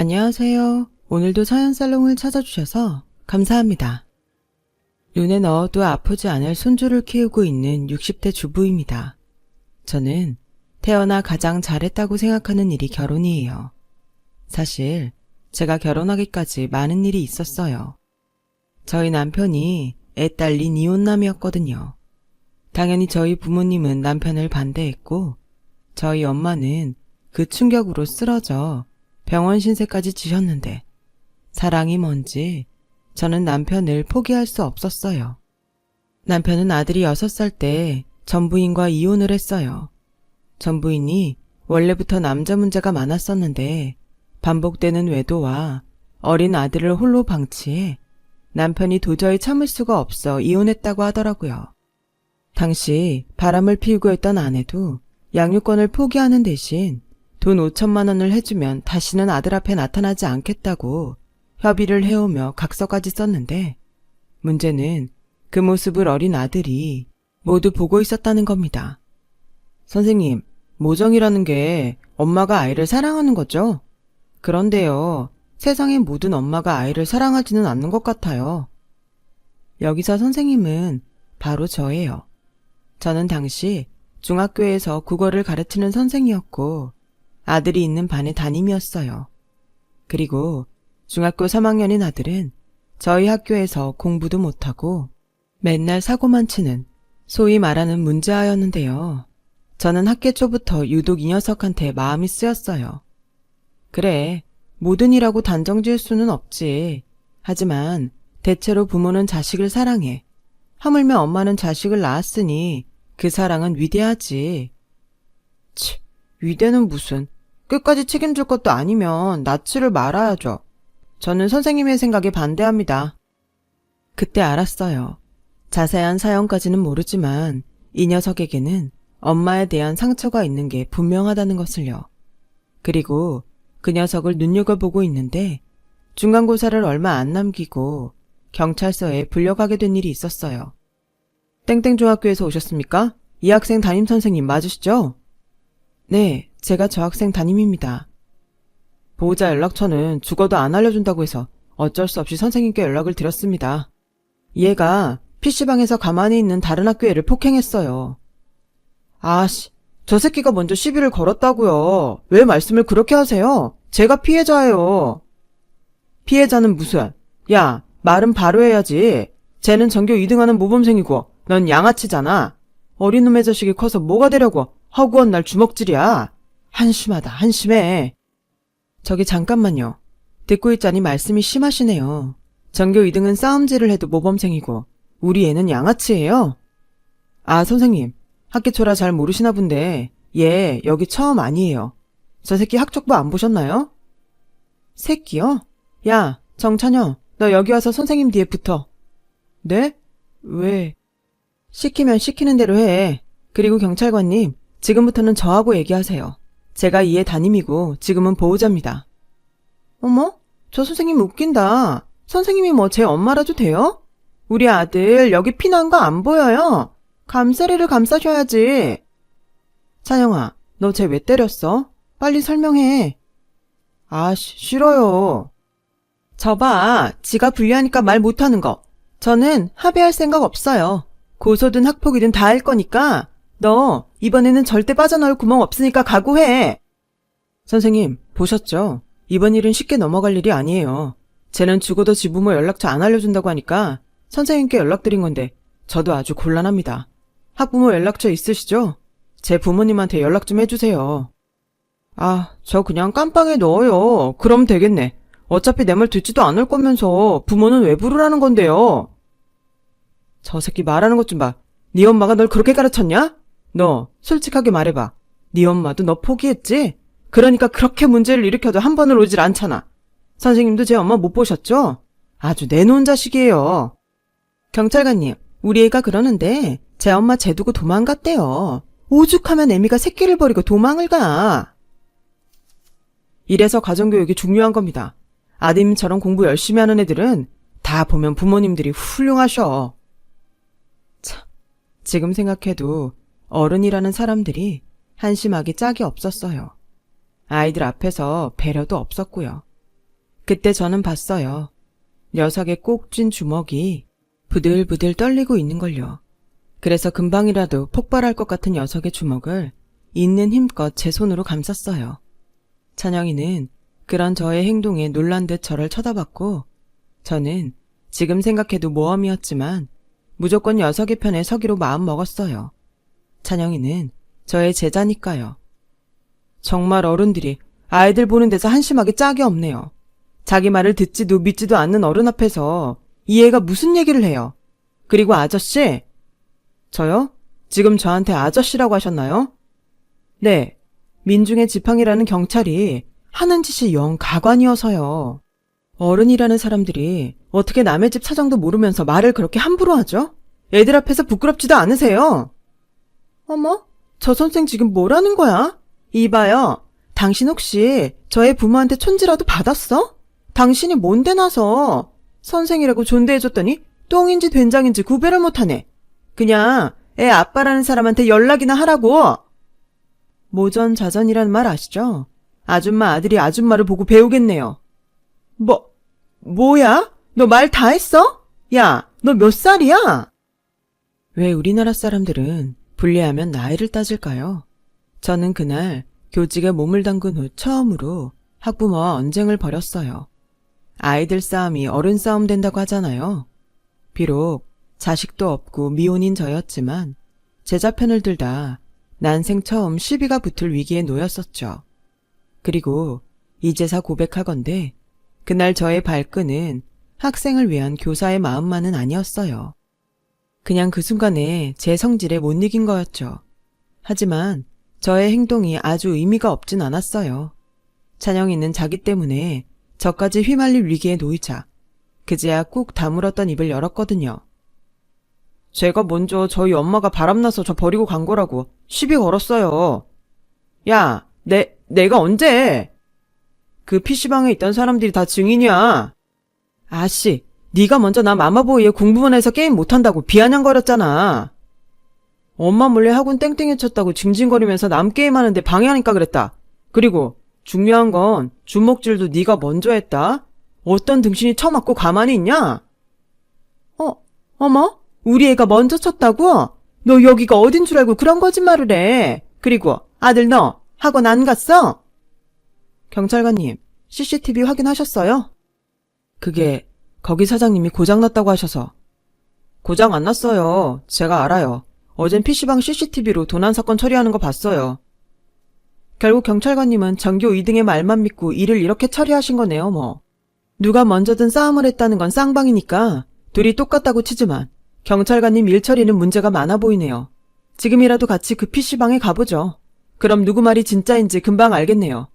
안녕하세요. 오늘도 사연살롱을 찾아주셔서 감사합니다. 눈에 넣어도 아프지 않을 손주를 키우고 있는 60대 주부입니다. 저는 태어나 가장 잘했다고 생각하는 일이 결혼이에요. 사실 제가 결혼하기까지 많은 일이 있었어요. 저희 남편이 애 딸린 이혼남이었거든요. 당연히 저희 부모님은 남편을 반대했고 저희 엄마는 그 충격으로 쓰러져 병원 신세까지 지셨는데 사랑이 뭔지 저는 남편을 포기할 수 없었어요. 남편은 아들이 6살 때 전부인과 이혼을 했어요. 전부인이 원래부터 남자 문제가 많았었는데 반복되는 외도와 어린 아들을 홀로 방치해 남편이 도저히 참을 수가 없어 이혼했다고 하더라고요. 당시 바람을 피우고 있던 아내도 양육권을 포기하는 대신 돈 5천만 원을 해주면 다시는 아들 앞에 나타나지 않겠다고 협의를 해오며 각서까지 썼는데 문제는 그 모습을 어린 아들이 모두 보고 있었다는 겁니다. 선생님, 모정이라는 게 엄마가 아이를 사랑하는 거죠? 그런데요, 세상의 모든 엄마가 아이를 사랑하지는 않는 것 같아요. 여기서 선생님은 바로 저예요. 저는 당시 중학교에서 국어를 가르치는 선생이었고 아들이 있는 반의 담임이었어요. 그리고 중학교 3학년인 아들은 저희 학교에서 공부도 못하고 맨날 사고만 치는 소위 말하는 문제아였는데요. 저는 학기 초부터 유독 이 녀석한테 마음이 쓰였어요. 그래, 모든 이라고 단정 지을 수는 없지. 하지만 대체로 부모는 자식을 사랑해. 하물며 엄마는 자식을 낳았으니 그 사랑은 위대하지. 치, 위대는 무슨. 끝까지 책임질 것도 아니면 낳지를 말아야죠. 저는 선생님의 생각에 반대합니다. 그때 알았어요. 자세한 사연까지는 모르지만 이 녀석에게는 엄마에 대한 상처가 있는 게 분명하다는 것을요. 그리고 그 녀석을 눈여겨보고 있는데 중간고사를 얼마 안 남기고 경찰서에 불려가게 된 일이 있었어요. 땡땡중학교에서 오셨습니까? 이 학생 담임선생님 맞으시죠? 네, 제가 저 학생 담임입니다. 보호자 연락처는 죽어도 안 알려준다고 해서 어쩔 수 없이 선생님께 연락을 드렸습니다. 얘가 PC방에서 가만히 있는 다른 학교 애를 폭행했어요. 아씨, 저 새끼가 먼저 시비를 걸었다고요. 왜 말씀을 그렇게 하세요? 제가 피해자예요. 피해자는 무슨? 야, 말은 바로 해야지. 쟤는 전교 2등하는 모범생이고 넌 양아치잖아. 어린 놈의 자식이 커서 뭐가 되려고 허구한 날 주먹질이야. 한심하다, 한심해. 저기 잠깐만요. 듣고 있자니 말씀이 심하시네요. 전교 2등은 싸움질을 해도 모범생이고 우리 애는 양아치예요. 아, 선생님. 학기 초라 잘 모르시나 본데 얘 여기 처음 아니에요. 저 새끼 학적부 안 보셨나요? 새끼요? 야, 정찬여, 너 여기 와서 선생님 뒤에 붙어. 네? 왜? 시키면 시키는 대로 해. 그리고 경찰관님, 지금부터는 저하고 얘기하세요. 제가 이 애 담임이고 지금은 보호자입니다. 어머? 저 선생님 웃긴다. 선생님이 뭐 제 엄마라도 돼요? 우리 아들 여기 피난 거 안 보여요? 감싸리를 감싸셔야지. 찬영아, 너 쟤 왜 때렸어? 빨리 설명해. 아씨, 싫어요. 저봐, 지가 불리하니까 말 못하는 거. 저는 합의할 생각 없어요. 고소든 학폭이든 다 할 거니까 너 이번에는 절대 빠져나올 구멍 없으니까 각오해. 선생님, 보셨죠? 이번 일은 쉽게 넘어갈 일이 아니에요. 쟤는 죽어도 지 부모 연락처 안 알려준다고 하니까 선생님께 연락드린 건데 저도 아주 곤란합니다. 학부모 연락처 있으시죠? 제 부모님한테 연락 좀 해주세요. 아, 저 그냥 깜빵에 넣어요. 그럼 되겠네. 어차피 내 말 듣지도 않을 거면서 부모는 왜 부르라는 건데요. 저 새끼 말하는 것 좀 봐. 네 엄마가 널 그렇게 가르쳤냐? 너 솔직하게 말해봐. 네 엄마도 너 포기했지? 그러니까 그렇게 문제를 일으켜도 한 번을 오질 않잖아. 선생님도 제 엄마 못 보셨죠? 아주 내놓은 자식이에요. 경찰관님, 우리 애가 그러는데 제 엄마 쟤 두고 도망갔대요. 오죽하면 애미가 새끼를 버리고 도망을 가. 이래서 가정교육이 중요한 겁니다. 아드님처럼 공부 열심히 하는 애들은 다 보면 부모님들이 훌륭하셔. 참, 지금 생각해도 어른이라는 사람들이 한심하기 짝이 없었어요. 아이들 앞에서 배려도 없었고요. 그때 저는 봤어요. 녀석의 꼭 쥔 주먹이 부들부들 떨리고 있는걸요. 그래서 금방이라도 폭발할 것 같은 녀석의 주먹을 있는 힘껏 제 손으로 감쌌어요. 찬영이는 그런 저의 행동에 놀란 듯 저를 쳐다봤고 저는 지금 생각해도 모험이었지만 무조건 녀석의 편에 서기로 마음 먹었어요. 찬영이는 저의 제자니까요. 정말 어른들이 아이들 보는 데서 한심하게 짝이 없네요. 자기 말을 듣지도 믿지도 않는 어른 앞에서 이 애가 무슨 얘기를 해요. 그리고 아저씨? 저요? 지금 저한테 아저씨라고 하셨나요? 네, 민중의 지팡이라는 경찰이 하는 짓이 영 가관이어서요. 어른이라는 사람들이 어떻게 남의 집 사정도 모르면서 말을 그렇게 함부로 하죠? 애들 앞에서 부끄럽지도 않으세요? 어머, 저 선생 지금 뭐라는 거야? 이봐요, 당신 혹시 저의 부모한테 촌지라도 받았어? 당신이 뭔데 나서 선생이라고 존대해줬더니 똥인지 된장인지 구별을 못하네. 그냥 애 아빠라는 사람한테 연락이나 하라고. 모전자전이라는 말 아시죠? 아줌마 아들이 아줌마를 보고 배우겠네요. 뭐야? 너 말 다 했어? 야, 너 몇 살이야? 왜 우리나라 사람들은 분리하면 나이를 따질까요? 저는 그날 교직에 몸을 담근 후 처음으로 학부모와 언쟁을 벌였어요. 아이들 싸움이 어른 싸움 된다고 하잖아요. 비록 자식도 없고 미혼인 저였지만 제자 편을 들다 난생 처음 시비가 붙을 위기에 놓였었죠. 그리고 이제사 고백하건대 그날 저의 발끈은 학생을 위한 교사의 마음만은 아니었어요. 그냥 그 순간에 제 성질에 못 이긴 거였죠. 하지만 저의 행동이 아주 의미가 없진 않았어요. 찬영이는 자기 때문에 저까지 휘말릴 위기에 놓이자 그제야 꾹 다물었던 입을 열었거든요. 제가 먼저 저희 엄마가 바람나서 저 버리고 간 거라고 시비 걸었어요. 야, 내가 언제? 그 PC방에 있던 사람들이 다 증인이야. 아씨, 네가 먼저 나 마마보이에 공부만 해서 게임 못한다고 비아냥거렸잖아. 엄마 몰래 학원 땡땡이 쳤다고 징징거리면서 남 게임하는데 방해하니까 그랬다. 그리고 중요한 건 주먹질도 네가 먼저 했다. 어떤 등신이 쳐맞고 가만히 있냐? 어머? 우리 애가 먼저 쳤다고? 너 여기가 어딘 줄 알고 그런 거짓말을 해. 그리고 아들 너 학원 안 갔어? 경찰관님, CCTV 확인하셨어요? 그게 거기 사장님이 고장났다고 하셔서. 고장 안 났어요. 제가 알아요. 어젠 PC방 CCTV로 도난 사건 처리하는 거 봤어요. 결국 경찰관님은 전교 2등의 말만 믿고 일을 이렇게 처리하신 거네요, 뭐. 누가 먼저든 싸움을 했다는 건 쌍방이니까 둘이 똑같다고 치지만 경찰관님 일 처리는 문제가 많아 보이네요. 지금이라도 같이 그 PC방에 가보죠. 그럼 누구 말이 진짜인지 금방 알겠네요.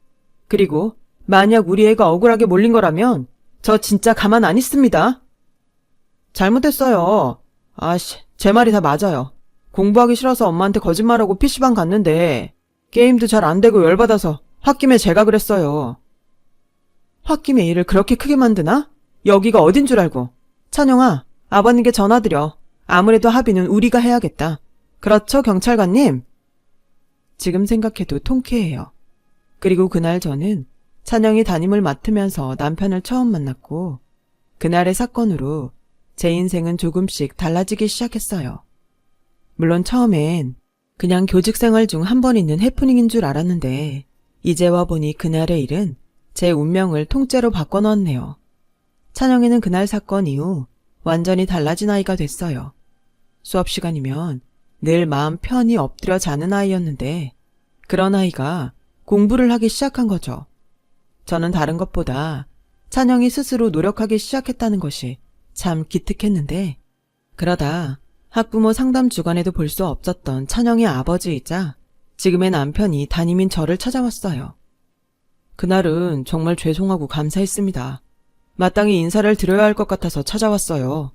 그리고 만약 우리 애가 억울하게 몰린 거라면 저 진짜 가만 안 있습니다. 잘못했어요. 아씨, 제 말이 다 맞아요. 공부하기 싫어서 엄마한테 거짓말하고 PC방 갔는데 게임도 잘 안 되고 열받아서 홧김에 제가 그랬어요. 홧김에 일을 그렇게 크게 만드나? 여기가 어딘 줄 알고. 찬영아, 아버님께 전화드려. 아무래도 합의는 우리가 해야겠다. 그렇죠, 경찰관님? 지금 생각해도 통쾌해요. 그리고 그날 저는 찬영이 담임을 맡으면서 남편을 처음 만났고 그날의 사건으로 제 인생은 조금씩 달라지기 시작했어요. 물론 처음엔 그냥 교직생활 중 한 번 있는 해프닝인 줄 알았는데 이제 와보니 그날의 일은 제 운명을 통째로 바꿔놓았네요. 찬영이는 그날 사건 이후 완전히 달라진 아이가 됐어요. 수업 시간이면 늘 마음 편히 엎드려 자는 아이였는데 그런 아이가 공부를 하기 시작한 거죠. 저는 다른 것보다 찬영이 스스로 노력하기 시작했다는 것이 참 기특했는데 그러다 학부모 상담 주간에도 볼 수 없었던 찬영의 아버지이자 지금의 남편이 담임인 저를 찾아왔어요. 그날은 정말 죄송하고 감사했습니다. 마땅히 인사를 드려야 할 것 같아서 찾아왔어요.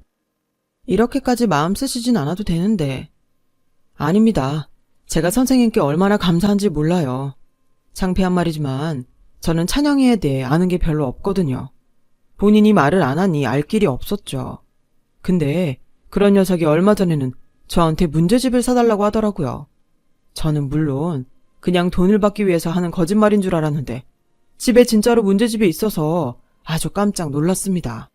이렇게까지 마음 쓰시진 않아도 되는데. 아닙니다. 제가 선생님께 얼마나 감사한지 몰라요. 창피한 말이지만 저는 찬영이에 대해 아는 게 별로 없거든요. 본인이 말을 안 하니 알 길이 없었죠. 근데 그런 녀석이 얼마 전에는 저한테 문제집을 사달라고 하더라고요. 저는 물론 그냥 돈을 받기 위해서 하는 거짓말인 줄 알았는데 집에 진짜로 문제집이 있어서 아주 깜짝 놀랐습니다.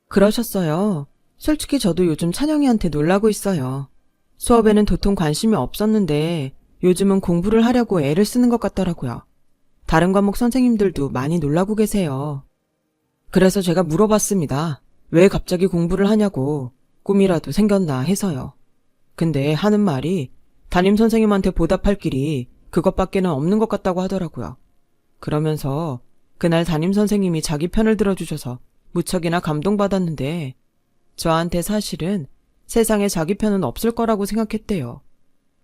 그러셨어요. 솔직히 저도 요즘 찬영이한테 놀라고 있어요. 수업에는 도통 관심이 없었는데 요즘은 공부를 하려고 애를 쓰는 것 같더라고요. 다른 과목 선생님들도 많이 놀라고 계세요. 그래서 제가 물어봤습니다. 왜 갑자기 공부를 하냐고, 꿈이라도 생겼나 해서요. 근데 하는 말이 담임 선생님한테 보답할 길이 그것밖에는 없는 것 같다고 하더라고요. 그러면서 그날 담임 선생님이 자기 편을 들어주셔서 무척이나 감동받았는데 저한테 사실은 세상에 자기 편은 없을 거라고 생각했대요.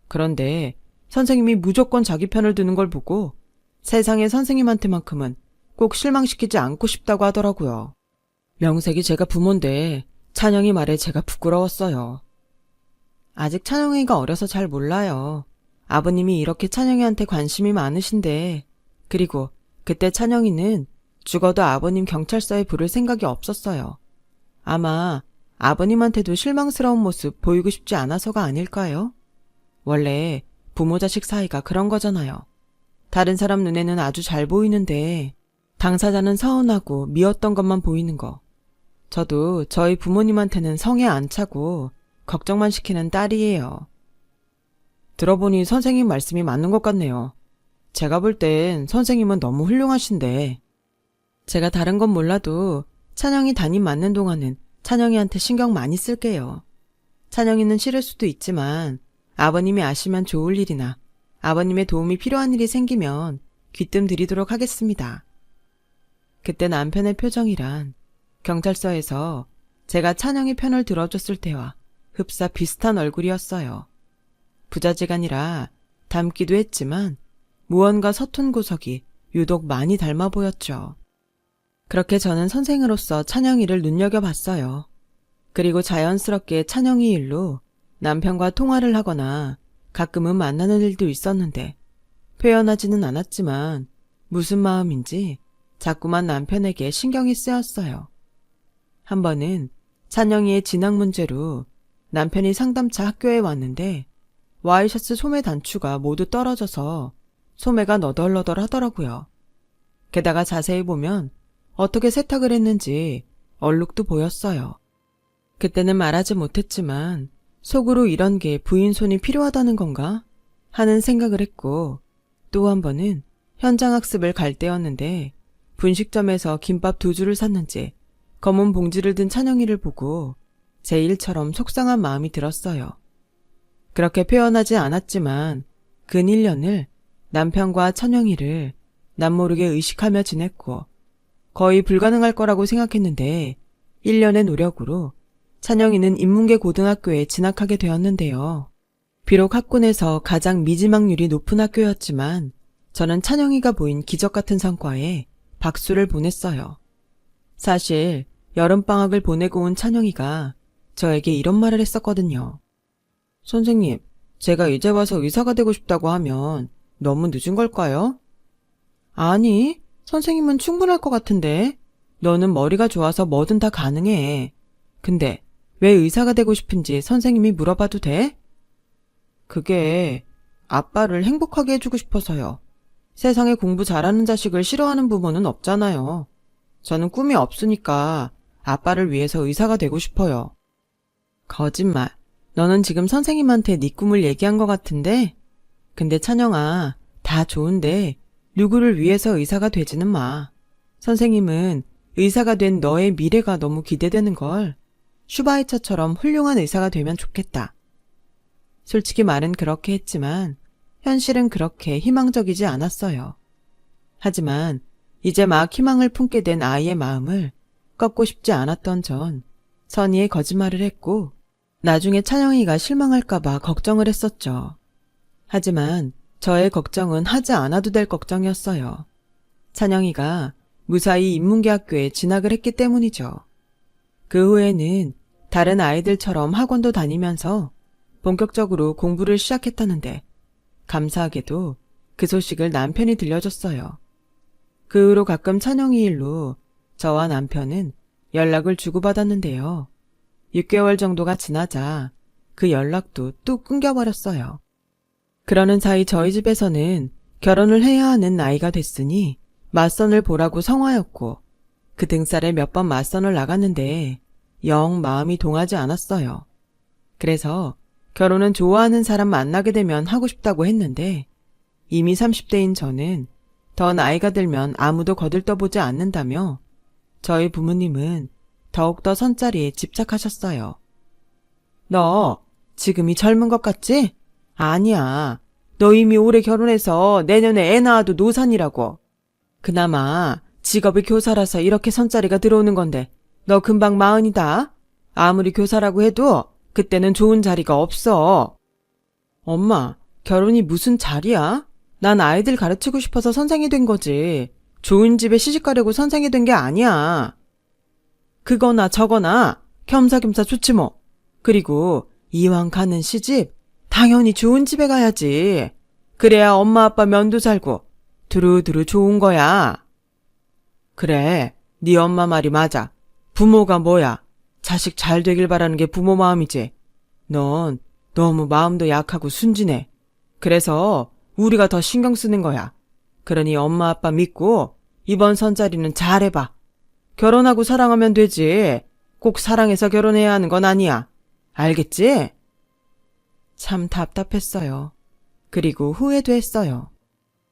그런데 선생님이 무조건 자기 편을 드는 걸 보고 세상의 선생님한테만큼은 꼭 실망시키지 않고 싶다고 하더라고요. 명색이 제가 부모인데 찬영이 말에 제가 부끄러웠어요. 아직 찬영이가 어려서 잘 몰라요. 아버님이 이렇게 찬영이한테 관심이 많으신데, 그리고 그때 찬영이는 죽어도 아버님 경찰서에 부를 생각이 없었어요. 아마 아버님한테도 실망스러운 모습 보이고 싶지 않아서가 아닐까요? 원래 부모 자식 사이가 그런 거잖아요. 다른 사람 눈에는 아주 잘 보이는데 당사자는 서운하고 미웠던 것만 보이는 거. 저도 저희 부모님한테는 성에 안 차고 걱정만 시키는 딸이에요. 들어보니 선생님 말씀이 맞는 것 같네요. 제가 볼 땐 선생님은 너무 훌륭하신데 제가 다른 건 몰라도 찬영이 담임 맡는 동안은 찬영이한테 신경 많이 쓸게요. 찬영이는 싫을 수도 있지만 아버님이 아시면 좋을 일이나 아버님의 도움이 필요한 일이 생기면 귀뜸 드리도록 하겠습니다. 그때 남편의 표정이란 경찰서에서 제가 찬영이 편을 들어줬을 때와 흡사 비슷한 얼굴이었어요. 부자지간이라 닮기도 했지만 무언가 서툰 구석이 유독 많이 닮아 보였죠. 그렇게 저는 선생으로서 찬영이를 눈여겨봤어요. 그리고 자연스럽게 찬영이 일로 남편과 통화를 하거나 가끔은 만나는 일도 있었는데 표현하지는 않았지만 무슨 마음인지 자꾸만 남편에게 신경이 쓰였어요. 한 번은 찬영이의 진학 문제로 남편이 상담차 학교에 왔는데 와이셔츠 소매 단추가 모두 떨어져서 소매가 너덜너덜 하더라고요. 게다가 자세히 보면 어떻게 세탁을 했는지 얼룩도 보였어요. 그때는 말하지 못했지만 속으로 이런 게 부인 손이 필요하다는 건가 하는 생각을 했고, 또 한 번은 현장 학습을 갈 때였는데 분식점에서 김밥 2줄을 샀는지 검은 봉지를 든 찬영이를 보고 제 일처럼 속상한 마음이 들었어요. 그렇게 표현하지 않았지만 근 1년을 남편과 찬영이를 남모르게 의식하며 지냈고 거의 불가능할 거라고 생각했는데 1년의 노력으로 찬영이는 인문계 고등학교에 진학하게 되었는데요. 비록 학군에서 가장 미지막률이 높은 학교였지만 저는 찬영이가 보인 기적 같은 성과에 박수를 보냈어요. 사실 여름방학을 보내고 온 찬영이가 저에게 이런 말을 했었거든요. 선생님, 제가 이제 와서 의사가 되고 싶다고 하면 너무 늦은 걸까요? 아니, 선생님은 충분할 것 같은데. 너는 머리가 좋아서 뭐든 다 가능해. 근데 왜 의사가 되고 싶은지 선생님이 물어봐도 돼? 그게 아빠를 행복하게 해주고 싶어서요. 세상에 공부 잘하는 자식을 싫어하는 부모는 없잖아요. 저는 꿈이 없으니까 아빠를 위해서 의사가 되고 싶어요. 거짓말. 너는 지금 선생님한테 네 꿈을 얘기한 것 같은데? 근데 찬영아, 다 좋은데 누구를 위해서 의사가 되지는 마. 선생님은 의사가 된 너의 미래가 너무 기대되는걸. 슈바이처처럼 훌륭한 의사가 되면 좋겠다. 솔직히 말은 그렇게 했지만 현실은 그렇게 희망적이지 않았어요. 하지만 이제 막 희망을 품게 된 아이의 마음을 꺾고 싶지 않았던 전 선의의 거짓말을 했고 나중에 찬영이가 실망할까봐 걱정을 했었죠. 하지만 저의 걱정은 하지 않아도 될 걱정이었어요. 찬영이가 무사히 인문계 학교에 진학을 했기 때문이죠. 그 후에는 다른 아이들처럼 학원도 다니면서 본격적으로 공부를 시작했다는데 감사하게도 그 소식을 남편이 들려줬어요. 그 후로 가끔 찬영이 일로 저와 남편은 연락을 주고받았는데요. 6개월 정도가 지나자 그 연락도 뚝 끊겨버렸어요. 그러는 사이 저희 집에서는 결혼을 해야 하는 나이가 됐으니 맞선을 보라고 성화였고 그 등살에 몇 번 맞선을 나갔는데 영 마음이 동하지 않았어요. 그래서 결혼은 좋아하는 사람 만나게 되면 하고 싶다고 했는데 이미 30대인 저는 더 나이가 들면 아무도 거들떠보지 않는다며 저희 부모님은 더욱더 선자리에 집착하셨어요. 너 지금이 젊은 것 같지? 아니야. 너 이미 올해 결혼해서 내년에 애 낳아도 노산이라고. 그나마 직업이 교사라서 이렇게 선자리가 들어오는 건데 너 금방 40이다. 아무리 교사라고 해도 그때는 좋은 자리가 없어. 엄마, 결혼이 무슨 자리야? 난 아이들 가르치고 싶어서 선생이 된 거지. 좋은 집에 시집가려고 선생이 된 게 아니야. 그거나 저거나 겸사겸사 좋지 뭐. 그리고 이왕 가는 시집 당연히 좋은 집에 가야지. 그래야 엄마 아빠 면도 살고 두루두루 좋은 거야. 그래, 네 엄마 말이 맞아. 부모가 뭐야? 자식 잘 되길 바라는 게 부모 마음이지. 넌 너무 마음도 약하고 순진해. 그래서 우리가 더 신경 쓰는 거야. 그러니 엄마 아빠 믿고 이번 선자리는 잘해봐. 결혼하고 사랑하면 되지. 꼭 사랑해서 결혼해야 하는 건 아니야. 알겠지? 참 답답했어요. 그리고 후회도 했어요.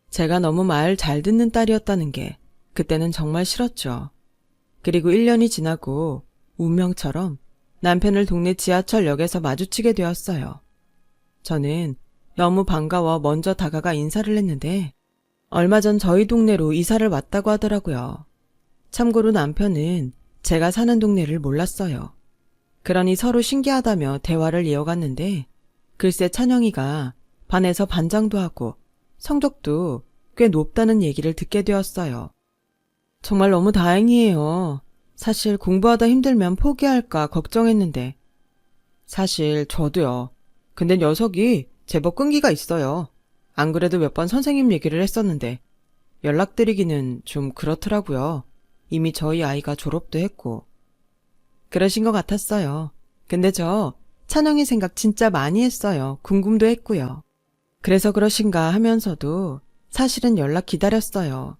제가 너무 말 잘 듣는 딸이었다는 게 그때는 정말 싫었죠. 그리고 1년이 지나고 운명처럼 남편을 동네 지하철역에서 마주치게 되었어요. 저는 너무 반가워 먼저 다가가 인사를 했는데 얼마 전 저희 동네로 이사를 왔다고 하더라고요. 참고로 남편은 제가 사는 동네를 몰랐어요. 그러니 서로 신기하다며 대화를 이어갔는데 글쎄 찬영이가 반에서 반장도 하고 성적도 꽤 높다는 얘기를 듣게 되었어요. 정말 너무 다행이에요. 사실 공부하다 힘들면 포기할까 걱정했는데. 사실 저도요. 근데 녀석이 제법 끈기가 있어요. 안 그래도 몇 번 선생님 얘기를 했었는데 연락드리기는 좀 그렇더라고요. 이미 저희 아이가 졸업도 했고. 그러신 것 같았어요. 근데 저 찬영이 생각 진짜 많이 했어요. 궁금도 했고요. 그래서 그러신가 하면서도 사실은 연락 기다렸어요.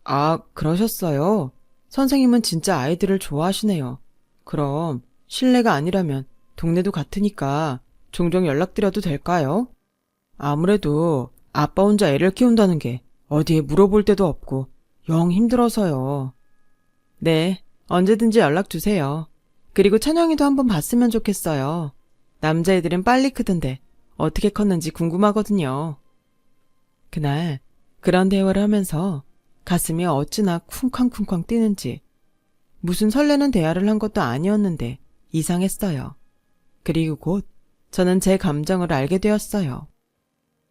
아, 그러셨어요? 선생님은 진짜 아이들을 좋아하시네요. 그럼 실례가 아니라면 동네도 같으니까 종종 연락드려도 될까요? 아무래도 아빠 혼자 애를 키운다는 게 어디에 물어볼 데도 없고 영 힘들어서요. 네, 언제든지 연락 주세요. 그리고 찬영이도 한번 봤으면 좋겠어요. 남자애들은 빨리 크던데 어떻게 컸는지 궁금하거든요. 그날 그런 대화를 하면서 가슴이 어찌나 쿵쾅쿵쾅 뛰는지 무슨 설레는 대화를 한 것도 아니었는데 이상했어요. 그리고 곧 저는 제 감정을 알게 되었어요.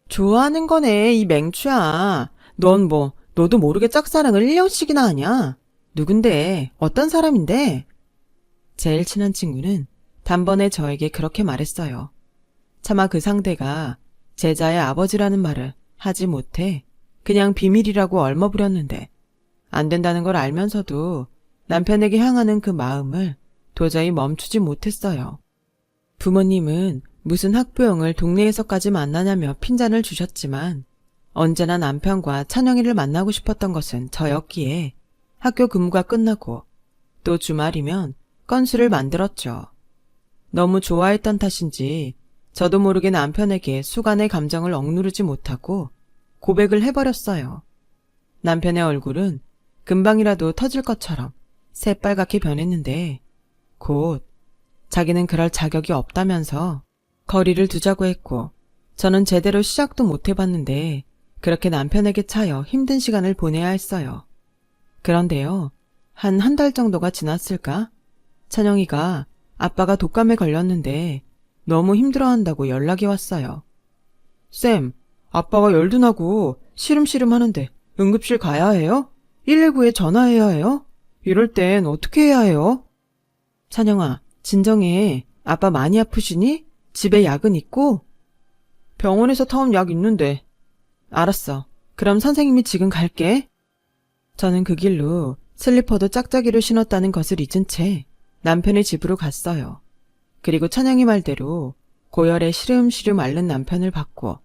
좋아하는 거네, 이 맹추야. 넌 뭐 너도 모르게 짝사랑을 1년씩이나 하냐? 누군데? 어떤 사람인데? 제일 친한 친구는 단번에 저에게 그렇게 말했어요. 차마 그 상대가 제자의 아버지라는 말을 하지 못해 그냥 비밀이라고 얼머부렸는데 안 된다는 걸 알면서도 남편에게 향하는 그 마음을 도저히 멈추지 못했어요. 부모님은 무슨 학부형을 동네에서까지 만나냐며 핀잔을 주셨지만 언제나 남편과 찬영이를 만나고 싶었던 것은 저였기에 학교 근무가 끝나고 또 주말이면 건수를 만들었죠. 너무 좋아했던 탓인지 저도 모르게 남편에게 수간의 감정을 억누르지 못하고 고백을 해버렸어요. 남편의 얼굴은 금방이라도 터질 것처럼 새빨갛게 변했는데 곧 자기는 그럴 자격이 없다면서 거리를 두자고 했고 저는 제대로 시작도 못 해봤는데 그렇게 남편에게 차여 힘든 시간을 보내야 했어요. 그런데요, 한 달 정도가 지났을까? 찬영이가 아빠가 독감에 걸렸는데 너무 힘들어한다고 연락이 왔어요. 쌤, 아빠가 열도 나고 시름시름 하는데 응급실 가야 해요? 119에 전화해야 해요? 이럴 땐 어떻게 해야 해요? 찬영아, 진정해. 아빠 많이 아프시니? 집에 약은 있고? 병원에서 타온 약 있는데. 알았어. 그럼 선생님이 지금 갈게. 저는 그 길로 슬리퍼도 짝짝이로 신었다는 것을 잊은 채 남편의 집으로 갔어요. 그리고 찬영이 말대로 고열에 시름시름 앓는 남편을 봤고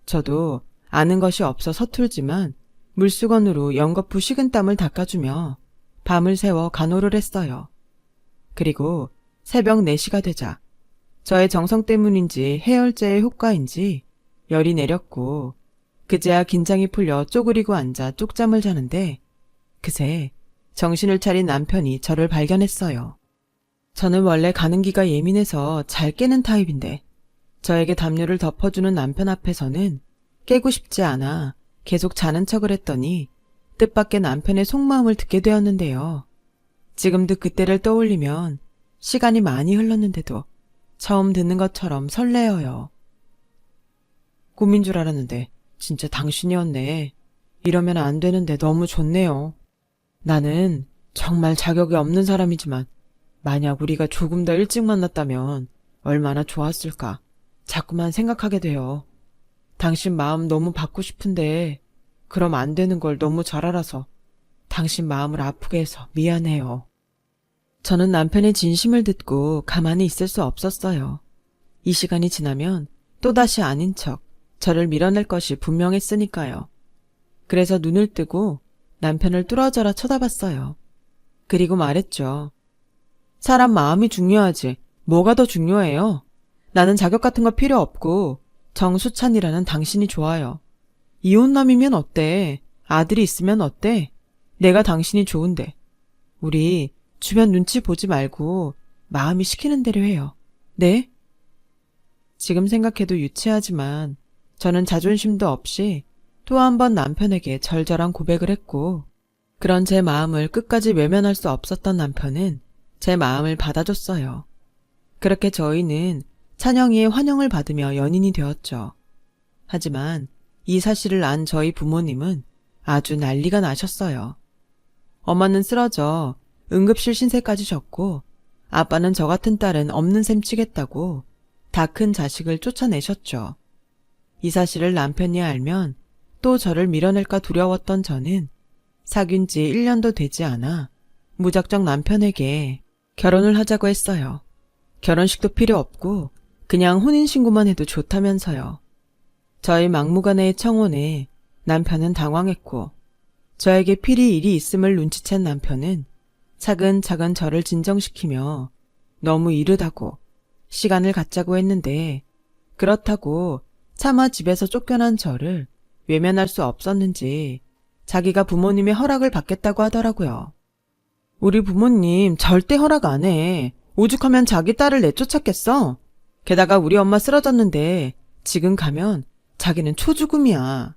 저도 아는 것이 없어 서툴지만 물수건으로 연거푸 식은땀을 닦아주며 밤을 새워 간호를 했어요. 그리고 새벽 4시가 되자 저의 정성 때문인지 해열제의 효과인지 열이 내렸고 그제야 긴장이 풀려 쪼그리고 앉아 쪽잠을 자는데 그새 정신을 차린 남편이 저를 발견했어요. 저는 원래 가는기가 예민해서 잘 깨는 타입인데 저에게 담요를 덮어주는 남편 앞에서는 깨고 싶지 않아 계속 자는 척을 했더니 뜻밖의 남편의 속마음을 듣게 되었는데요. 지금도 그때를 떠올리면 시간이 많이 흘렀는데도 처음 듣는 것처럼 설레어요. 꿈인 줄 알았는데 진짜 당신이었네. 이러면 안 되는데 너무 좋네요. 나는 정말 자격이 없는 사람이지만 만약 우리가 조금 더 일찍 만났다면 얼마나 좋았을까 자꾸만 생각하게 돼요. 당신 마음 너무 받고 싶은데 그럼 안 되는 걸 너무 잘 알아서 당신 마음을 아프게 해서 미안해요. 저는 남편의 진심을 듣고 가만히 있을 수 없었어요. 이 시간이 지나면 또다시 아닌 척 저를 밀어낼 것이 분명했으니까요. 그래서 눈을 뜨고 남편을 뚫어져라 쳐다봤어요. 그리고 말했죠. 사람 마음이 중요하지 뭐가 더 중요해요? 나는 자격 같은 거 필요 없고 정수찬이라는 당신이 좋아요. 이혼남이면 어때? 아들이 있으면 어때? 내가 당신이 좋은데. 우리 주변 눈치 보지 말고 마음이 시키는 대로 해요. 네? 지금 생각해도 유치하지만 저는 자존심도 없이 또 한 번 남편에게 절절한 고백을 했고 그런 제 마음을 끝까지 외면할 수 없었던 남편은 제 마음을 받아줬어요. 그렇게 저희는 찬영이의 환영을 받으며 연인이 되었죠. 하지만 이 사실을 안 저희 부모님은 아주 난리가 나셨어요. 엄마는 쓰러져 응급실 신세까지 졌고 아빠는 저 같은 딸은 없는 셈 치겠다고 다 큰 자식을 쫓아내셨죠. 이 사실을 남편이 알면 또 저를 밀어낼까 두려웠던 저는 사귄 지 1년도 되지 않아 무작정 남편에게 결혼을 하자고 했어요. 결혼식도 필요 없고 그냥 혼인신고만 해도 좋다면서요. 저희 막무가내의 청혼에 남편은 당황했고 저에게 필히 일이 있음을 눈치챈 남편은 차근차근 저를 진정시키며 너무 이르다고 시간을 갖자고 했는데 그렇다고 차마 집에서 쫓겨난 저를 외면할 수 없었는지 자기가 부모님의 허락을 받겠다고 하더라고요. 우리 부모님 절대 허락 안 해. 오죽하면 자기 딸을 내쫓았겠어? 게다가 우리 엄마 쓰러졌는데 지금 가면 자기는 초죽음이야.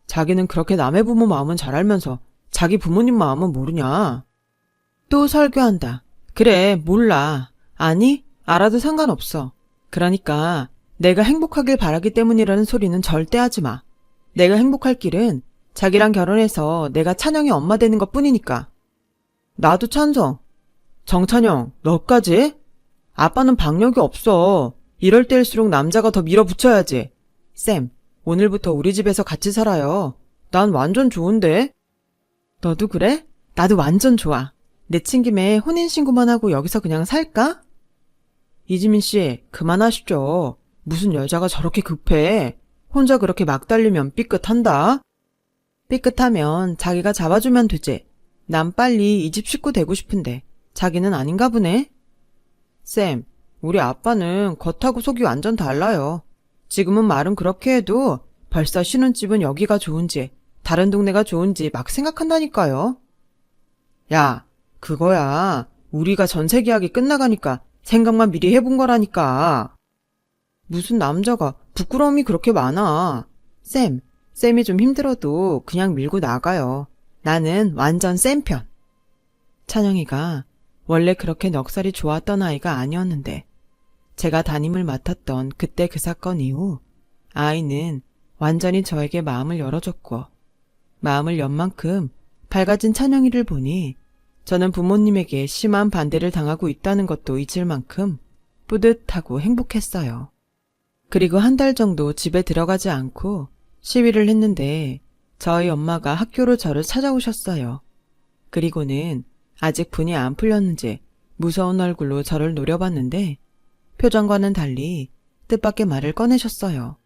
자기는 그렇게 남의 부모 마음은 잘 알면서 자기 부모님 마음은 모르냐? 또 설교한다. 그래, 몰라. 아니, 알아도 상관없어. 그러니까 내가 행복하길 바라기 때문이라는 소리는 절대 하지 마. 내가 행복할 길은 자기랑 결혼해서 내가 찬영이 엄마 되는 것뿐이니까. 나도 찬성. 정찬영, 너까지? 아빠는 박력이 없어. 이럴 때일수록 남자가 더 밀어붙여야지. 쌤, 오늘부터 우리 집에서 같이 살아요. 난 완전 좋은데? 너도 그래? 나도 완전 좋아. 내친 김에 혼인신고만 하고 여기서 그냥 살까? 이지민 씨, 그만하시죠. 무슨 여자가 저렇게 급해. 혼자 그렇게 막 달리면 삐끗한다. 삐끗하면 자기가 잡아주면 되지. 난 빨리 이 집 식구 되고 싶은데 자기는 아닌가 보네. 쌤, 우리 아빠는 겉하고 속이 완전 달라요. 지금은 말은 그렇게 해도 벌써 신혼집은 여기가 좋은지 다른 동네가 좋은지 막 생각한다니까요. 야, 그거야. 우리가 전세 계약이 끝나가니까 생각만 미리 해본 거라니까. 무슨 남자가 부끄러움이 그렇게 많아. 쌤이 좀 힘들어도 그냥 밀고 나가요. 나는 완전 쌤 편. 찬영이가 원래 그렇게 넉살이 좋았던 아이가 아니었는데 제가 담임을 맡았던 그때 그 사건 이후 아이는 완전히 저에게 마음을 열어줬고 마음을 연 만큼 밝아진 찬영이를 보니 저는 부모님에게 심한 반대를 당하고 있다는 것도 잊을 만큼 뿌듯하고 행복했어요. 그리고 한 달 정도 집에 들어가지 않고 시위를 했는데 저희 엄마가 학교로 저를 찾아오셨어요. 그리고는 아직 분이 안 풀렸는지 무서운 얼굴로 저를 노려봤는데 표정과는 달리 뜻밖의 말을 꺼내셨어요.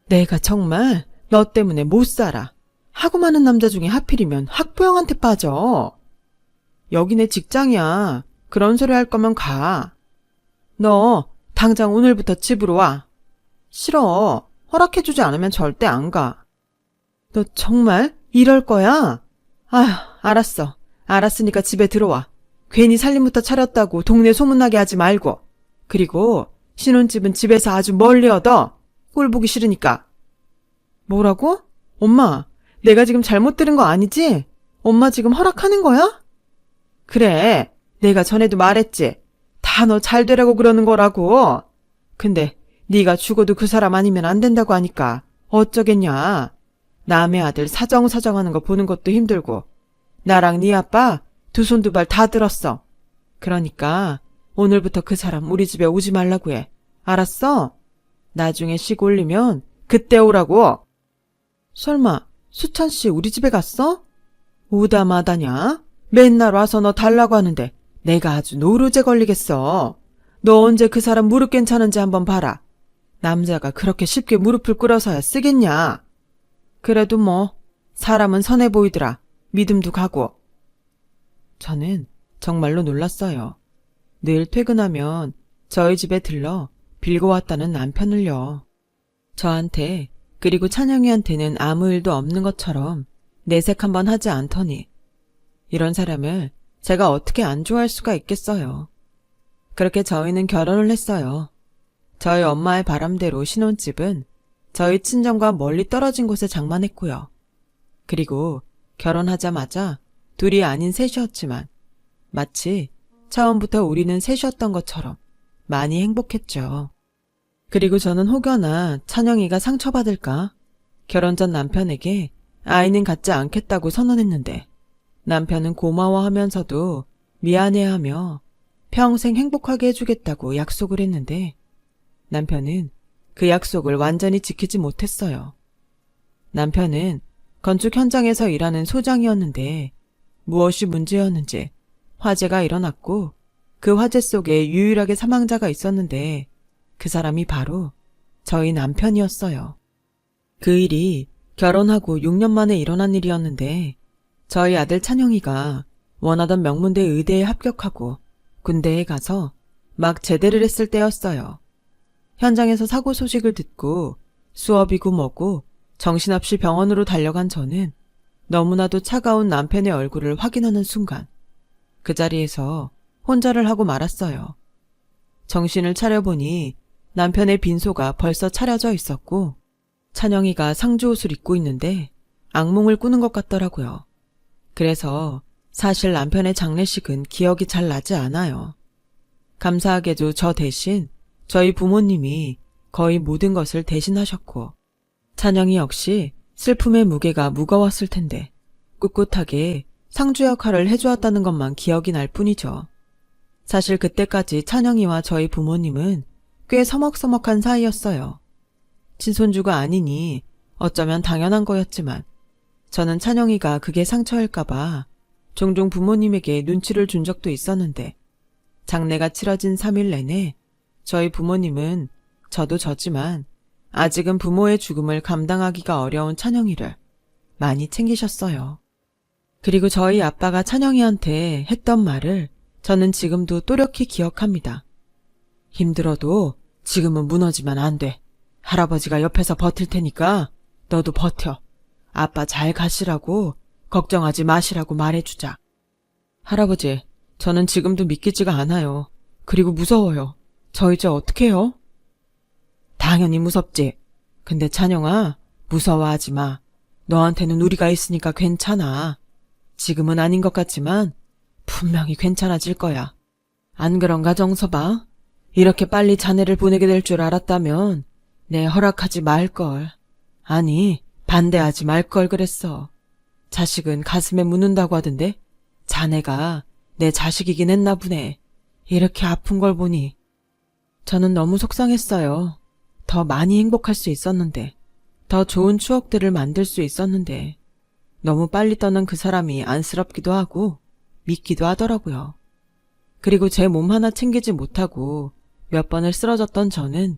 내가 정말 너 때문에 못 살아. 하고 많은 남자 중에 하필이면 학부형한테 빠져. 여기 내 직장이야. 그런 소리 할 거면 가. 너 당장 오늘부터 집으로 와. 싫어. 허락해주지 않으면 절대 안 가. 너 정말 이럴 거야? 아휴, 알았어. 알았으니까 집에 들어와. 괜히 살림부터 차렸다고 동네 소문나게 하지 말고. 그리고 신혼집은 집에서 아주 멀리 얻어. 꼴 보기 싫으니까. 뭐라고? 엄마, 내가 지금 잘못 들은 거 아니지? 엄마 지금 허락하는 거야? 그래, 내가 전에도 말했지. 다 너 잘 되라고 그러는 거라고. 근데 네가 죽어도 그 사람 아니면 안 된다고 하니까 어쩌겠냐. 남의 아들 사정사정하는 거 보는 것도 힘들고 나랑 네 아빠 두 손 두 발 다 들었어. 그러니까 오늘부터 그 사람 우리 집에 오지 말라고 해. 알았어? 나중에 식 올리면 그때 오라고. 설마 수찬 씨 우리 집에 갔어? 오다 마다냐? 맨날 와서 너 달라고 하는데 내가 아주 노루제 걸리겠어. 너 언제 그 사람 무릎 괜찮은지 한번 봐라. 남자가 그렇게 쉽게 무릎을 꿇어서야 쓰겠냐. 그래도 뭐 사람은 선해 보이더라. 믿음도 가고. 저는 정말로 놀랐어요. 늘 퇴근하면 저희 집에 들러 빌고 왔다는 남편을요. 저한테 그리고 찬영이한테는 아무 일도 없는 것처럼 내색 한번 하지 않더니 이런 사람을 제가 어떻게 안 좋아할 수가 있겠어요. 그렇게 저희는 결혼을 했어요. 저희 엄마의 바람대로 신혼집은 저희 친정과 멀리 떨어진 곳에 장만했고요. 그리고 결혼하자마자 둘이 아닌 셋이었지만 마치 처음부터 우리는 셋이었던 것처럼 많이 행복했죠. 그리고 저는 혹여나 찬영이가 상처받을까 결혼 전 남편에게 아이는 갖지 않겠다고 선언했는데 남편은 고마워하면서도 미안해하며 평생 행복하게 해주겠다고 약속을 했는데 남편은 그 약속을 완전히 지키지 못했어요. 남편은 건축 현장에서 일하는 소장이었는데 무엇이 문제였는지 화재가 일어났고 그 화재 속에 유일하게 사망자가 있었는데 그 사람이 바로 저희 남편이었어요. 그 일이 결혼하고 6년 만에 일어난 일이었는데 저희 아들 찬영이가 원하던 명문대 의대에 합격하고 군대에 가서 막 제대를 했을 때였어요. 현장에서 사고 소식을 듣고 수업이고 뭐고 정신없이 병원으로 달려간 저는 너무나도 차가운 남편의 얼굴을 확인하는 순간 그 자리에서 혼절을 하고 말았어요. 정신을 차려보니 남편의 빈소가 벌써 차려져 있었고 찬영이가 상주 옷을 입고 있는데 악몽을 꾸는 것 같더라고요. 그래서 사실 남편의 장례식은 기억이 잘 나지 않아요. 감사하게도 저 대신 저희 부모님이 거의 모든 것을 대신하셨고 찬영이 역시 슬픔의 무게가 무거웠을 텐데 꿋꿋하게 상주 역할을 해주었다는 것만 기억이 날 뿐이죠. 사실 그때까지 찬영이와 저희 부모님은 꽤 서먹서먹한 사이였어요. 친손주가 아니니 어쩌면 당연한 거였지만 저는 찬영이가 그게 상처일까봐 종종 부모님에게 눈치를 준 적도 있었는데 장례가 치러진 3일 내내 저희 부모님은 저도 저지만 아직은 부모의 죽음을 감당하기가 어려운 찬영이를 많이 챙기셨어요. 그리고 저희 아빠가 찬영이한테 했던 말을 저는 지금도 또렷이 기억합니다. 힘들어도 지금은 무너지면 안 돼. 할아버지가 옆에서 버틸 테니까 너도 버텨. 아빠 잘 가시라고 걱정하지 마시라고 말해주자. 할아버지, 저는 지금도 믿기지가 않아요. 그리고 무서워요. 저 이제 어떡해요? 당연히 무섭지. 근데 찬영아, 무서워하지 마. 너한테는 우리가 있으니까 괜찮아. 지금은 아닌 것 같지만 분명히 괜찮아질 거야. 안 그런가 정서봐? 이렇게 빨리 자네를 보내게 될 줄 알았다면 내 허락하지 말걸. 아니, 반대하지 말걸 그랬어. 자식은 가슴에 묻는다고 하던데 자네가 내 자식이긴 했나 보네. 이렇게 아픈 걸 보니. 저는 너무 속상했어요. 더 많이 행복할 수 있었는데, 더 좋은 추억들을 만들 수 있었는데 너무 빨리 떠난 그 사람이 안쓰럽기도 하고 믿기도 하더라고요. 그리고 제 몸 하나 챙기지 못하고 몇 번을 쓰러졌던 저는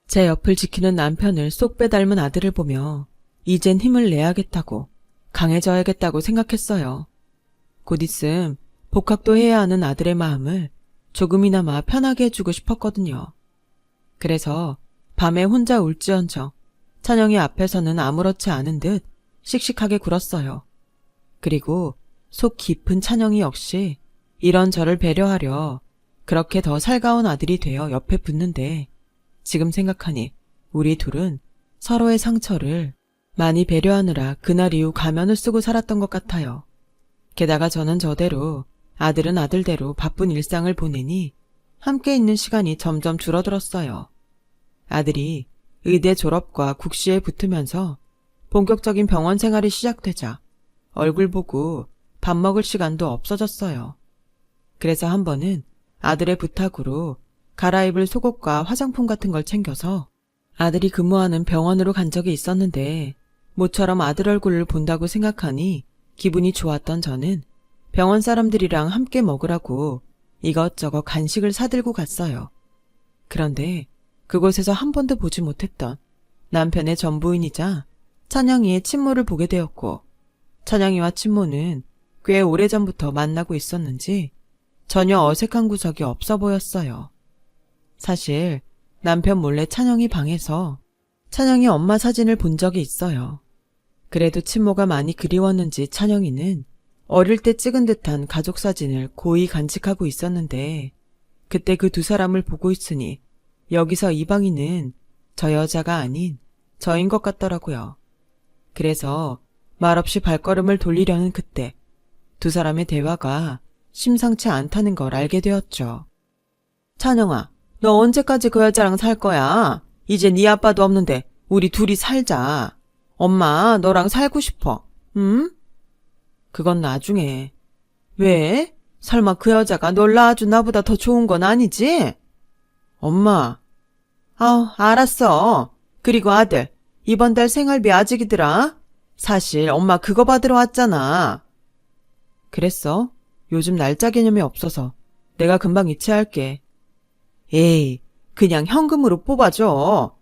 제 옆을 지키는 남편을 쏙 빼닮은 아들을 보며 이젠 힘을 내야겠다고 강해져야겠다고 생각했어요. 곧 있음 복학도 해야 하는 아들의 마음을 조금이나마 편하게 해주고 싶었거든요. 그래서 밤에 혼자 울지언정 찬영이 앞에서는 아무렇지 않은 듯 씩씩하게 굴었어요. 그리고 속 깊은 찬영이 역시 이런 저를 배려하려 그렇게 더 살가운 아들이 되어 옆에 붙는데 지금 생각하니 우리 둘은 서로의 상처를 많이 배려하느라 그날 이후 가면을 쓰고 살았던 것 같아요. 게다가 저는 저대로 아들은 아들대로 바쁜 일상을 보내니 함께 있는 시간이 점점 줄어들었어요. 아들이 의대 졸업과 국시에 붙으면서 본격적인 병원 생활이 시작되자 얼굴 보고 밥 먹을 시간도 없어졌어요. 그래서 한 번은 아들의 부탁으로 갈아입을 속옷과 화장품 같은 걸 챙겨서 아들이 근무하는 병원으로 간 적이 있었는데 모처럼 아들 얼굴을 본다고 생각하니 기분이 좋았던 저는 병원 사람들이랑 함께 먹으라고 이것저것 간식을 사들고 갔어요. 그런데 그곳에서 한 번도 보지 못했던 남편의 전부인이자 찬영이의 친모를 보게 되었고 찬영이와 친모는 꽤 오래전부터 만나고 있었는지 전혀 어색한 구석이 없어 보였어요. 사실 남편 몰래 찬영이 방에서 찬영이 엄마 사진을 본 적이 있어요. 그래도 친모가 많이 그리웠는지 찬영이는 어릴 때 찍은 듯한 가족 사진을 고이 간직하고 있었는데 그때 그 두 사람을 보고 있으니 여기서 이방인은 저 여자가 아닌 저인 것 같더라고요. 그래서 말없이 발걸음을 돌리려는 그때 두 사람의 대화가 심상치 않다는 걸 알게 되었죠. 찬영아, 너 언제까지 그 여자랑 살 거야? 이제 네 아빠도 없는데 우리 둘이 살자. 엄마 너랑 살고 싶어. 응? 그건 나중에. 왜? 설마 그 여자가 널 낳아준 나보다 더 좋은 건 아니지? 엄마. 알았어. 그리고 아들, 이번 달 생활비 아직이더라. 사실 엄마 그거 받으러 왔잖아. 그랬어? 요즘 날짜 개념이 없어서 내가 금방 이체할게. 에이, 그냥 현금으로 뽑아줘.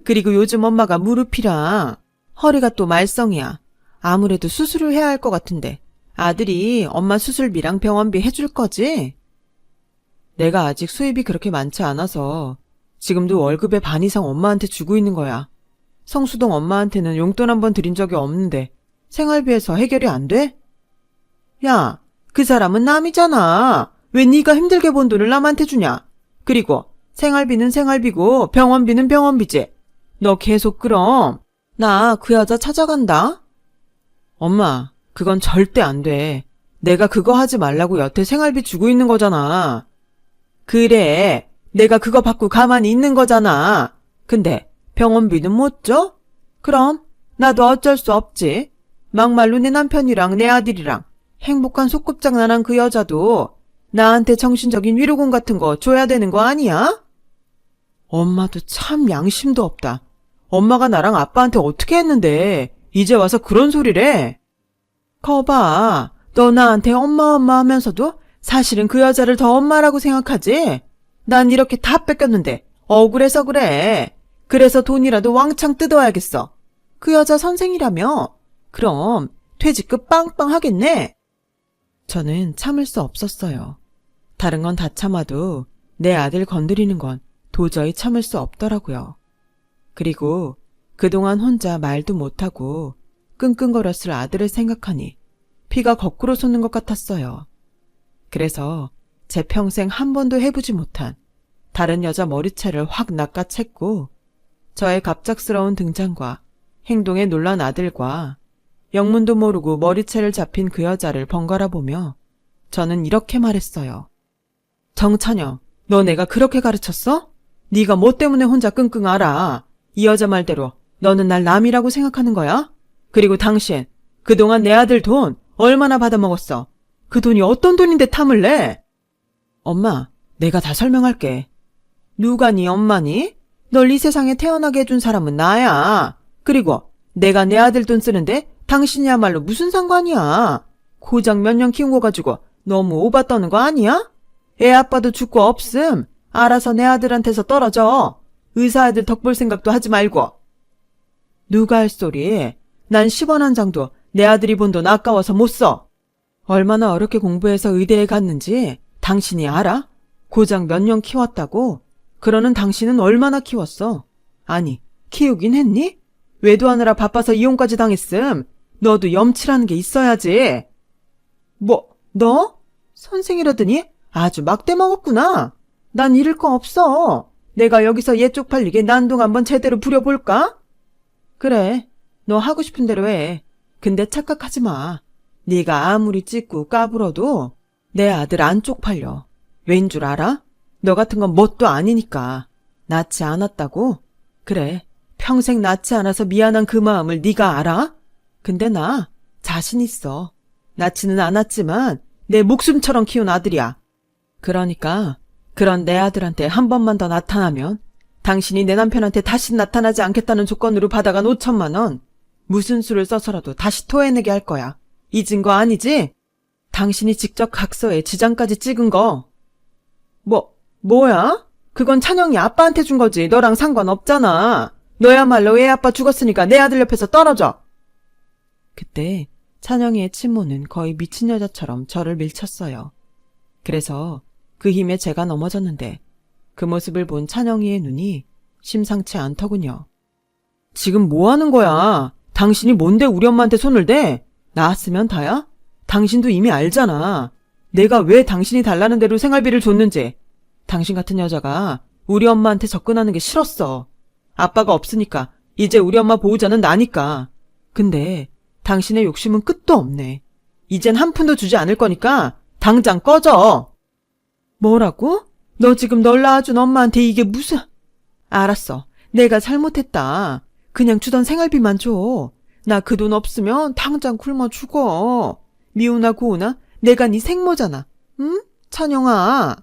그리고 요즘 엄마가 무릎이랑 허리가 또 말썽이야. 아무래도 수술을 해야 할 것 같은데 아들이 엄마 수술비랑 병원비 해줄 거지? 내가 아직 수입이 그렇게 많지 않아서 지금도 월급의 반 이상 엄마한테 주고 있는 거야. 성수동 엄마한테는 용돈 한 번 드린 적이 없는데 생활비에서 해결이 안 돼? 야, 그 사람은 남이잖아. 왜 네가 힘들게 번 돈을 남한테 주냐? 그리고 생활비는 생활비고 병원비는 병원비지. 너 계속 그럼 나 그 여자 찾아간다. 엄마, 그건 절대 안 돼. 내가 그거 하지 말라고 여태 생활비 주고 있는 거잖아. 그래, 내가 그거 받고 가만히 있는 거잖아. 근데 병원비는 못 줘? 그럼 나도 어쩔 수 없지. 막말로 내 남편이랑 내 아들이랑 행복한 소꿉장난한 그 여자도 나한테 정신적인 위로금 같은 거 줘야 되는 거 아니야? 엄마도 참 양심도 없다. 엄마가 나랑 아빠한테 어떻게 했는데 이제 와서 그런 소리래. 거봐, 너 나한테 엄마 하면서도 사실은 그 여자를 더 엄마라고 생각하지? 난 이렇게 다 뺏겼는데 억울해서 그래. 그래서 돈이라도 왕창 뜯어야겠어. 그 여자 선생이라며? 그럼 퇴직금 빵빵 하겠네. 저는 참을 수 없었어요. 다른 건 다 참아도 내 아들 건드리는 건 도저히 참을 수 없더라고요. 그리고 그동안 혼자 말도 못하고 끙끙거렸을 아들을 생각하니 피가 거꾸로 솟는 것 같았어요. 그래서 제 평생 한 번도 해보지 못한 다른 여자 머리채를 확 낚아챘고 저의 갑작스러운 등장과 행동에 놀란 아들과 영문도 모르고 머리채를 잡힌 그 여자를 번갈아 보며 저는 이렇게 말했어요. 정찬영, 너 내가 그렇게 가르쳤어? 네가 뭐 때문에 혼자 끙끙 앓아. 이 여자 말대로 너는 날 남이라고 생각하는 거야? 그리고 당신, 그동안 내 아들 돈 얼마나 받아먹었어? 그 돈이 어떤 돈인데 탐을 내? 엄마, 내가 다 설명할게. 누가 네 엄마니? 널 이 세상에 태어나게 해준 사람은 나야. 그리고 내가 내 아들 돈 쓰는데 당신이야말로 무슨 상관이야. 고작 몇 년 키운 거 가지고 너무 오바 떠는 거 아니야? 애 아빠도 죽고 없음. 알아서 내 아들한테서 떨어져. 의사 아들 덕볼 생각도 하지 말고. 누가 할 소리? 난 10원 한 장도 내 아들이 본 돈 아까워서 못 써. 얼마나 어렵게 공부해서 의대에 갔는지 당신이 알아? 고작 몇 년 키웠다고? 그러는 당신은 얼마나 키웠어? 아니, 키우긴 했니? 외도하느라 바빠서 이혼까지 당했음. 너도 염치라는 게 있어야지. 뭐, 너? 선생이라더니 아주 막대 먹었구나. 난 잃을 거 없어. 내가 여기서 얘 쪽팔리게 난동 한번 제대로 부려볼까? 그래, 너 하고 싶은 대로 해. 근데 착각하지 마. 네가 아무리 찢고 까불어도 내 아들 안 쪽팔려. 왠 줄 알아? 너 같은 건 뭣도 아니니까. 낳지 않았다고? 그래, 평생 낳지 않아서 미안한 그 마음을 네가 알아? 근데 나 자신 있어. 낳지는 않았지만 내 목숨처럼 키운 아들이야. 그러니까 그런 내 아들한테 한 번만 더 나타나면 당신이 내 남편한테 다시 나타나지 않겠다는 조건으로 받아간 5천만 원, 무슨 수를 써서라도 다시 토해내게 할 거야. 잊은 거 아니지? 당신이 직접 각서에 지장까지 찍은 거. 뭐야? 그건 찬영이 아빠한테 준 거지. 너랑 상관없잖아. 너야말로 애 아빠 죽었으니까 내 아들 옆에서 떨어져. 그때 찬영이의 친모는 거의 미친 여자처럼 저를 밀쳤어요. 그래서 그 힘에 제가 넘어졌는데 그 모습을 본 찬영이의 눈이 심상치 않더군요. 지금 뭐 하는 거야? 당신이 뭔데 우리 엄마한테 손을 대? 나았으면 다야? 당신도 이미 알잖아. 내가 왜 당신이 달라는 대로 생활비를 줬는지. 당신 같은 여자가 우리 엄마한테 접근하는 게 싫었어. 아빠가 없으니까 이제 우리 엄마 보호자는 나니까. 근데 당신의 욕심은 끝도 없네. 이젠 한 푼도 주지 않을 거니까 당장 꺼져. 뭐라고? 너 지금 널 낳아준 엄마한테 이게 무슨... 알았어. 내가 잘못했다. 그냥 주던 생활비만 줘. 나 그 돈 없으면 당장 굶어 죽어. 미우나 고우나 내가 네 생모잖아. 응? 찬영아.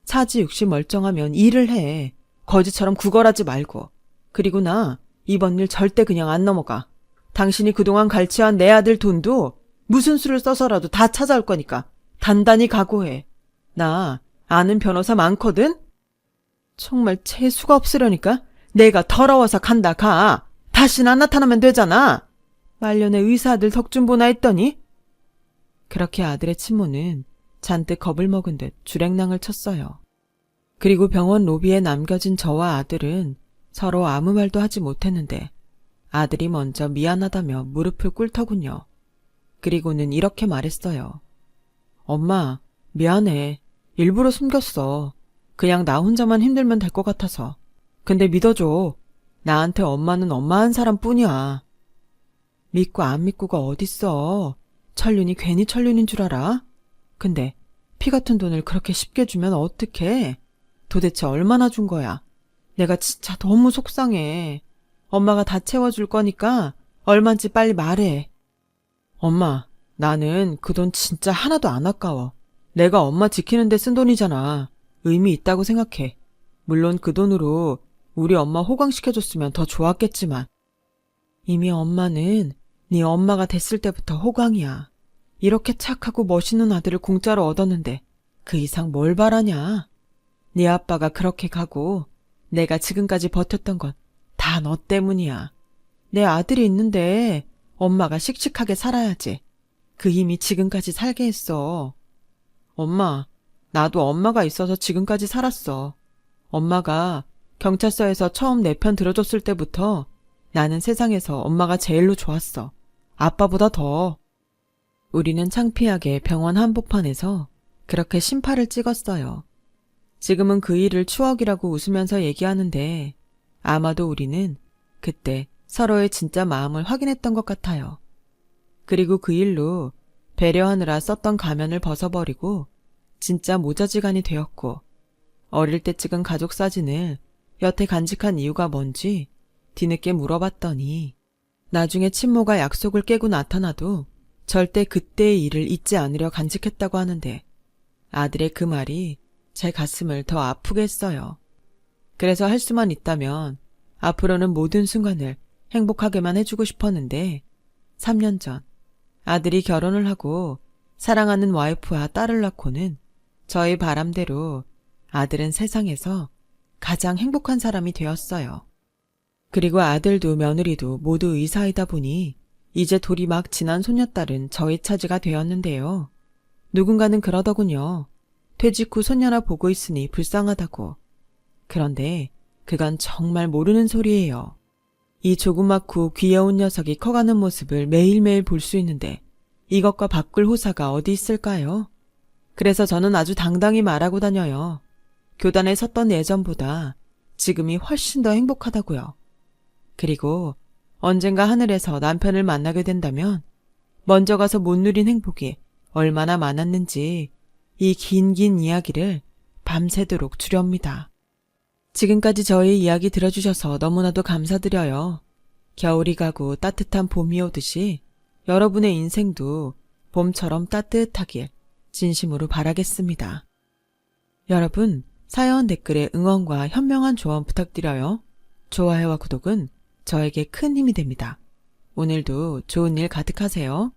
사지육시 멀쩡하면 일을 해. 거지처럼 구걸하지 말고. 그리고 나 이번 일 절대 그냥 안 넘어가. 당신이 그동안 갈취한 내 아들 돈도 무슨 수를 써서라도 다 찾아올 거니까 단단히 각오해. 나 아는 변호사 많거든? 정말 재수가 없으려니까 내가 더러워서 간다 가. 다시는 안 나타나면 되잖아. 말년에 의사 아들 덕 좀 보나 했더니. 그렇게 아들의 친모는 잔뜩 겁을 먹은 듯 주랭랑을 쳤어요. 그리고 병원 로비에 남겨진 저와 아들은 서로 아무 말도 하지 못했는데 아들이 먼저 미안하다며 무릎을 꿇더군요. 그리고는 이렇게 말했어요. 엄마, 미안해. 일부러 숨겼어. 그냥 나 혼자만 힘들면 될 것 같아서. 근데 믿어줘. 나한테 엄마는 엄마 한 사람뿐이야. 믿고 안 믿고가 어딨어. 천륜이 괜히 천륜인 줄 알아? 근데 피 같은 돈을 그렇게 쉽게 주면 어떡해? 도대체 얼마나 준 거야? 내가 진짜 너무 속상해. 엄마가 다 채워줄 거니까 얼만지 빨리 말해. 엄마, 나는 그 돈 진짜 하나도 안 아까워. 내가 엄마 지키는 데 쓴 돈이잖아. 의미 있다고 생각해. 물론 그 돈으로 우리 엄마 호강시켜줬으면 더 좋았겠지만 이미 엄마는 네 엄마가 됐을 때부터 호강이야. 이렇게 착하고 멋있는 아들을 공짜로 얻었는데 그 이상 뭘 바라냐? 네 아빠가 그렇게 가고 내가 지금까지 버텼던 건 다 너 때문이야. 내 아들이 있는데 엄마가 씩씩하게 살아야지. 그 힘이 지금까지 살게 했어. 엄마, 나도 엄마가 있어서 지금까지 살았어. 엄마가 경찰서에서 처음 내 편 들어줬을 때부터 나는 세상에서 엄마가 제일로 좋았어. 아빠보다 더. 우리는 창피하게 병원 한복판에서 그렇게 심파를 찍었어요. 지금은 그 일을 추억이라고 웃으면서 얘기하는데 아마도 우리는 그때 서로의 진짜 마음을 확인했던 것 같아요. 그리고 그 일로 배려하느라 썼던 가면을 벗어버리고 진짜 모자지간이 되었고 어릴 때 찍은 가족 사진을 여태 간직한 이유가 뭔지 뒤늦게 물어봤더니 나중에 친모가 약속을 깨고 나타나도 절대 그때의 일을 잊지 않으려 간직했다고 하는데 아들의 그 말이 제 가슴을 더 아프게 했어요. 그래서 할 수만 있다면 앞으로는 모든 순간을 행복하게만 해주고 싶었는데 3년 전 아들이 결혼을 하고 사랑하는 와이프와 딸을 낳고는 저의 바람대로 아들은 세상에서 가장 행복한 사람이 되었어요. 그리고 아들도 며느리도 모두 의사이다 보니 이제 돌이 막 지난 소녀딸은 저희 차지가 되었는데요. 누군가는 그러더군요. 퇴직 후 손녀나 보고 있으니 불쌍하다고. 그런데 그건 정말 모르는 소리예요. 이 조그맣고 귀여운 녀석이 커가는 모습을 매일매일 볼 수 있는데 이것과 바꿀 호사가 어디 있을까요? 그래서 저는 아주 당당히 말하고 다녀요. 교단에 섰던 예전보다 지금이 훨씬 더 행복하다고요. 그리고 언젠가 하늘에서 남편을 만나게 된다면 먼저 가서 못 누린 행복이 얼마나 많았는지 이 긴 이야기를 밤새도록 주렵니다. 지금까지 저희 이야기 들어주셔서 너무나도 감사드려요. 겨울이 가고 따뜻한 봄이 오듯이 여러분의 인생도 봄처럼 따뜻하길 진심으로 바라겠습니다. 여러분, 사연 댓글에 응원과 현명한 조언 부탁드려요. 좋아요와 구독은 저에게 큰 힘이 됩니다. 오늘도 좋은 일 가득하세요.